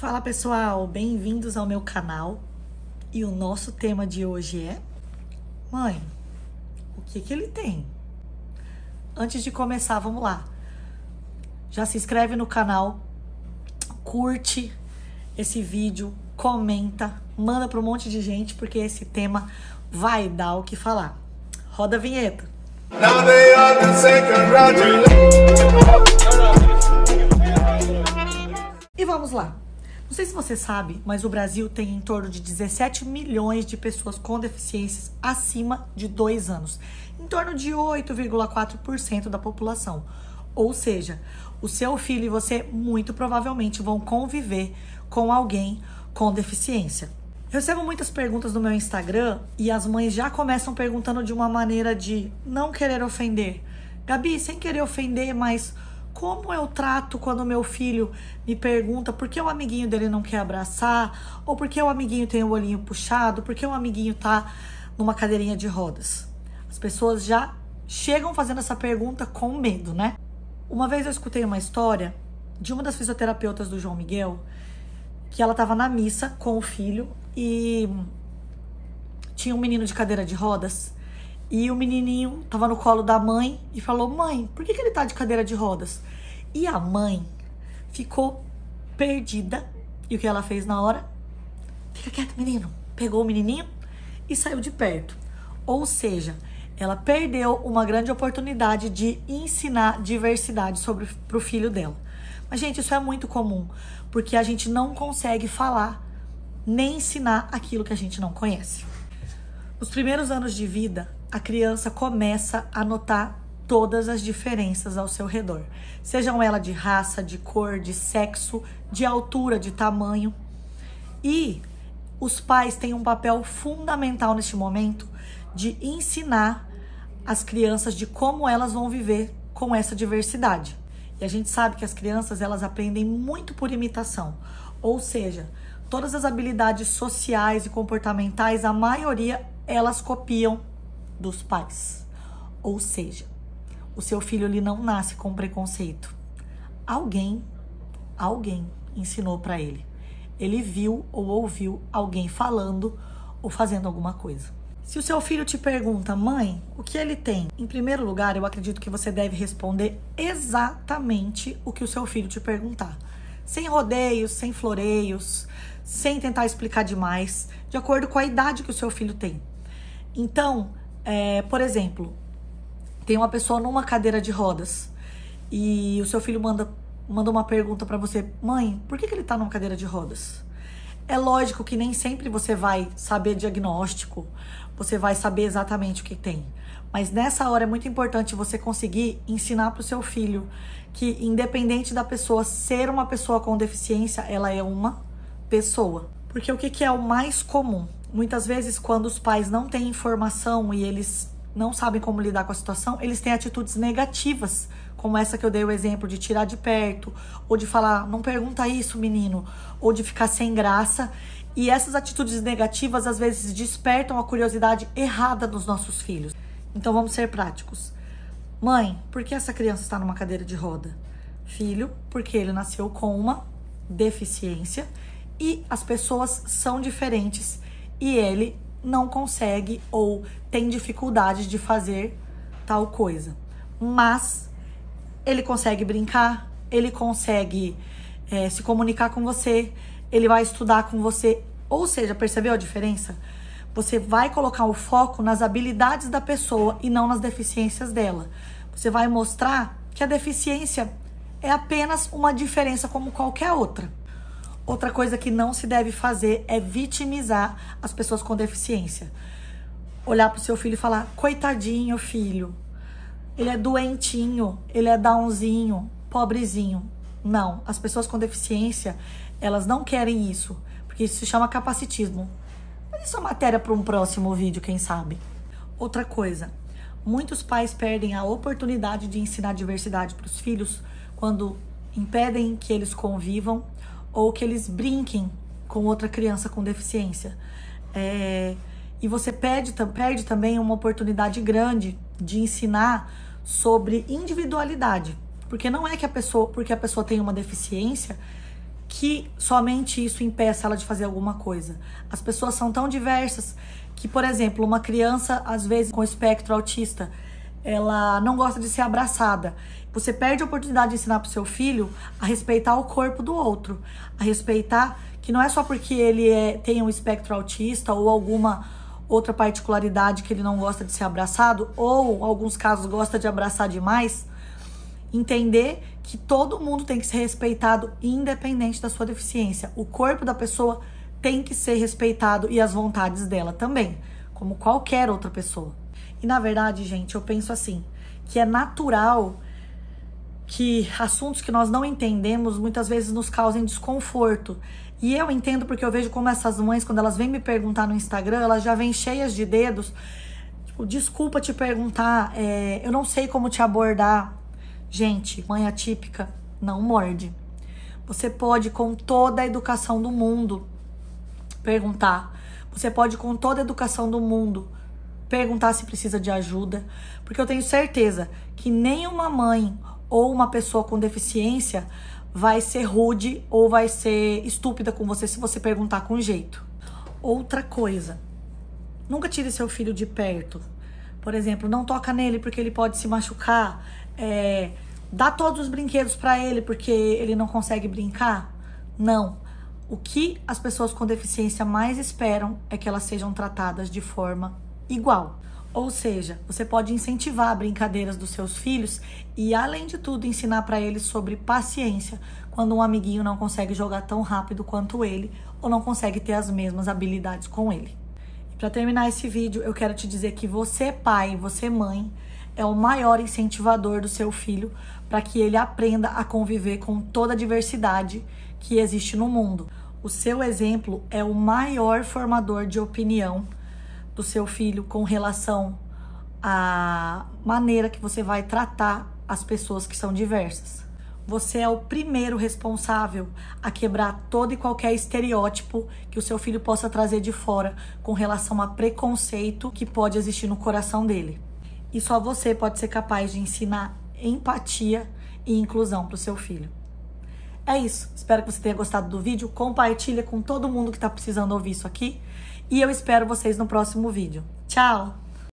Fala pessoal, bem-vindos ao meu canal. E o nosso tema de hoje é: mãe, o que ele tem? Antes de começar, vamos lá. Já se inscreve no canal, curte esse vídeo, comenta, manda para um monte de gente, porque esse tema vai dar o que falar. Roda a vinheta. E vamos lá. Não sei se você sabe, mas o Brasil tem em torno de 17 milhões de pessoas com deficiências acima de 2 anos. Em torno de 8,4% da população. Ou seja, o seu filho e você muito provavelmente vão conviver com alguém com deficiência. Eu recebo muitas perguntas no meu Instagram e as mães já começam perguntando de uma maneira de não querer ofender. Gabi, sem querer ofender, mas como eu trato quando meu filho me pergunta por que o amiguinho dele não quer abraçar, ou por que o amiguinho tem o olhinho puxado, por que o amiguinho tá numa cadeirinha de rodas? As pessoas já chegam fazendo essa pergunta com medo, né? Uma vez eu escutei uma história de uma das fisioterapeutas do João Miguel, que ela tava na missa com o filho e tinha um menino de cadeira de rodas. E o menininho tava no colo da mãe e falou: mãe, por que ele tá de cadeira de rodas? E a mãe ficou perdida. E o que ela fez na hora? Fica quieto, menino. Pegou o menininho e saiu de perto. Ou seja, ela perdeu uma grande oportunidade de ensinar diversidade pro filho dela. Mas, gente, isso é muito comum, porque a gente não consegue falar nem ensinar aquilo que a gente não conhece. Nos primeiros anos de vida, a criança começa a notar todas as diferenças ao seu redor. Sejam elas de raça, de cor, de sexo, de altura, de tamanho. E os pais têm um papel fundamental neste momento de ensinar as crianças de como elas vão viver com essa diversidade. E a gente sabe que as crianças, elas aprendem muito por imitação. Ou seja, todas as habilidades sociais e comportamentais, a maioria, elas copiam dos pais. Ou seja, o seu filho ele não nasce com preconceito. Alguém ensinou para ele. Ele viu ou ouviu alguém falando ou fazendo alguma coisa. Se o seu filho te pergunta: mãe, o que ele tem? Em primeiro lugar, eu acredito que você deve responder exatamente o que o seu filho te perguntar. Sem rodeios, sem floreios, sem tentar explicar demais, de acordo com a idade que o seu filho tem. Então, por exemplo, tem uma pessoa numa cadeira de rodas e o seu filho manda uma pergunta pra você: mãe, por que ele tá numa cadeira de rodas? É lógico que nem sempre você vai saber diagnóstico, você vai saber exatamente o que tem. Mas nessa hora é muito importante você conseguir ensinar pro seu filho que, independente da pessoa ser uma pessoa com deficiência, ela é uma pessoa. Porque o que é o mais comum? Muitas vezes, quando os pais não têm informação e eles não sabem como lidar com a situação, eles têm atitudes negativas, como essa que eu dei o exemplo de tirar de perto, ou de falar: não pergunta isso, menino, ou de ficar sem graça. E essas atitudes negativas, às vezes, despertam a curiosidade errada nos nossos filhos. Então, vamos ser práticos. Mãe, por que essa criança está numa cadeira de roda? Filho, porque ele nasceu com uma deficiência e as pessoas são diferentes e ele não consegue ou tem dificuldade de fazer tal coisa. Mas ele consegue brincar, ele consegue se comunicar com você, ele vai estudar com você. Ou seja, percebeu a diferença? Você vai colocar o foco nas habilidades da pessoa e não nas deficiências dela. Você vai mostrar que a deficiência é apenas uma diferença como qualquer outra. Outra coisa que não se deve fazer é vitimizar as pessoas com deficiência. Olhar pro seu filho e falar: coitadinho, filho, ele é doentinho, ele é downzinho, pobrezinho. Não, as pessoas com deficiência, elas não querem isso, porque isso se chama capacitismo. Mas isso é matéria para um próximo vídeo, quem sabe. Outra coisa, muitos pais perdem a oportunidade de ensinar diversidade para os filhos quando impedem que eles convivam ou que eles brinquem com outra criança com deficiência. E você perde também uma oportunidade grande de ensinar sobre individualidade. Porque não é que porque a pessoa tem uma deficiência que somente isso impeça ela de fazer alguma coisa. As pessoas são tão diversas que, por exemplo, uma criança, às vezes com espectro autista, ela não gosta de ser abraçada. Você perde a oportunidade de ensinar pro seu filho a respeitar o corpo do outro, a respeitar que não é só porque ele tem um espectro autista ou alguma outra particularidade que ele não gosta de ser abraçado, ou em alguns casos gosta de abraçar demais. Entender que todo mundo tem que ser respeitado independente da sua deficiência. O corpo da pessoa tem que ser respeitado e as vontades dela também, como qualquer outra pessoa. E na verdade, gente, eu penso assim, que é natural que assuntos que nós não entendemos muitas vezes nos causem desconforto. E eu entendo porque eu vejo como essas mães, quando elas vêm me perguntar no Instagram, elas já vêm cheias de dedos. Tipo, desculpa te perguntar, eu não sei como te abordar. Gente, mãe atípica não morde. Você pode, com toda a educação do mundo, perguntar. Você pode, com toda a educação do mundo, perguntar se precisa de ajuda. Porque eu tenho certeza que nenhuma mãe ou uma pessoa com deficiência vai ser rude ou vai ser estúpida com você se você perguntar com jeito. Outra coisa, nunca tire seu filho de perto. Por exemplo, não toca nele porque ele pode se machucar. Dá todos os brinquedos para ele porque ele não consegue brincar? Não. O que as pessoas com deficiência mais esperam é que elas sejam tratadas de forma igual. Ou seja, você pode incentivar brincadeiras dos seus filhos e, além de tudo, ensinar para eles sobre paciência quando um amiguinho não consegue jogar tão rápido quanto ele ou não consegue ter as mesmas habilidades com ele. E para terminar esse vídeo, eu quero te dizer que você, pai, você, mãe, é o maior incentivador do seu filho para que ele aprenda a conviver com toda a diversidade que existe no mundo. O seu exemplo é o maior formador de opinião do seu filho com relação à maneira que você vai tratar as pessoas que são diversas. Você é o primeiro responsável a quebrar todo e qualquer estereótipo que o seu filho possa trazer de fora com relação a preconceito que pode existir no coração dele. E só você pode ser capaz de ensinar empatia e inclusão para o seu filho. É isso. Espero que você tenha gostado do vídeo. Compartilha com todo mundo que está precisando ouvir isso aqui. E eu espero vocês no próximo vídeo. Tchau!